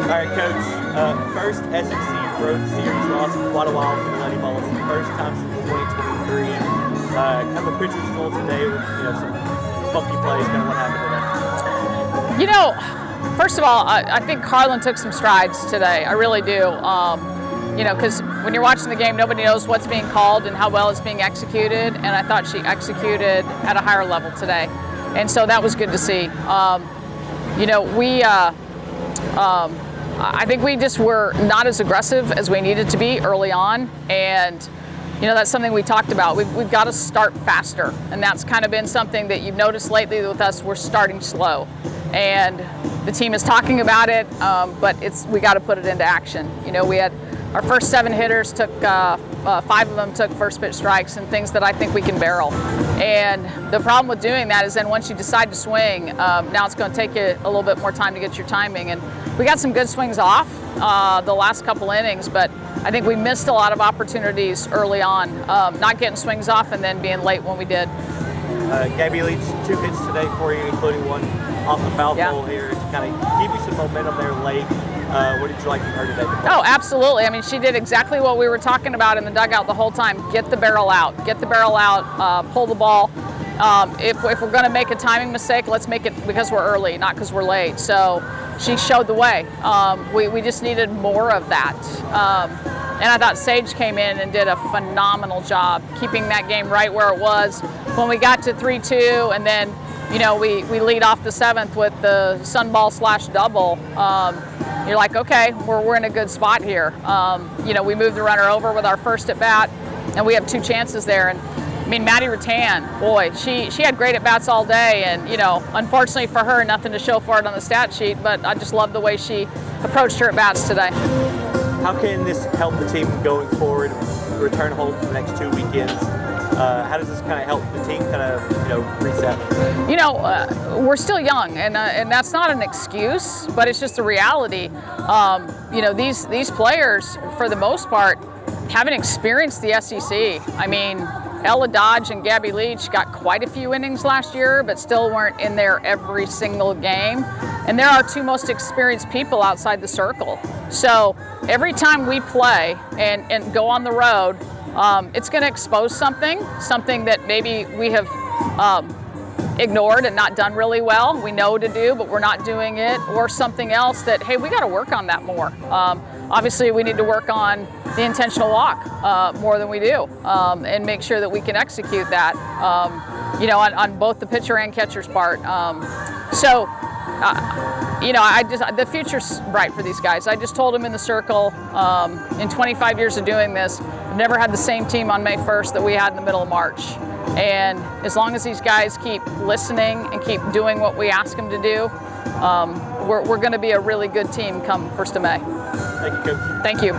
All right, Coach. First SEC Road Series loss in quite a while for the Lady Vols. First time since 2023. Kind of a pitcher's stroll today with some funky plays. Kind of what happened today. First of all, I think Carlin took some strides today. I really do. Because when you're watching the game, nobody knows what's being called and how well it's being executed. And I thought she executed at a higher level today, and so that was good to see. I think we just were not as aggressive as we needed to be early on, and that's something we talked about. We've got to start faster, and that's kind of been something that you've noticed lately with us. We're starting slow, and the team is talking about it, but we got to put it into action. We had our first 7 hitters took 5 of them took first pitch strikes and things that I think we can barrel. And the problem with doing that is then once you decide to swing, now it's going to take you a little bit more time to get your timing. And we got some good swings off the last couple innings, but I think we missed a lot of opportunities early on, not getting swings off and then being late when we did. Gabby Leach, 2 hits today for you, including one off the foul pole here to kind of give you some momentum there late. What did you like from her today? Oh, absolutely. I mean, she did exactly what we were talking about in the dugout the whole time. Get the barrel out. Get the barrel out. Pull the ball. If we're going to make a timing mistake, let's make it because we're early, not because we're late. So she showed the way. We just needed more of that. And I thought Sage came in and did a phenomenal job keeping that game right where it was. When we got to 3-2 and then, we lead off the 7th with the sunball / double. You're like, okay, we're in a good spot here. We moved the runner over with our first at bat, and we have 2 chances there. And I mean, Maddie Rattan, boy, she had great at bats all day, and unfortunately for her, nothing to show for it on the stat sheet. But I just love the way she approached her at bats today. How can this help the team going forward? Return home for the next 2 weekends. How does this kind of help the team kind of reset? We're still young, and that's not an excuse, but it's just a reality. These players, for the most part, haven't experienced the SEC. I mean, Ella Dodge and Gabby Leach got quite a few innings last year, but still weren't in there every single game. And they're our 2 most experienced people outside the circle. So every time we play and go on the road, it's going to expose something that maybe we have ignored and not done really well. We know to do, but we're not doing it, or something else that, hey, we got to work on that more. Obviously, we need to work on the intentional walk more than we do, and make sure that we can execute that, on both the pitcher and catcher's part. The future's bright for these guys. I just told them in the circle, in 25 years of doing this, I've never had the same team on May 1st that we had in the middle of March. And as long as these guys keep listening and keep doing what we ask them to do, we're going to be a really good team come 1st of May. Thank you, Coach. Thank you.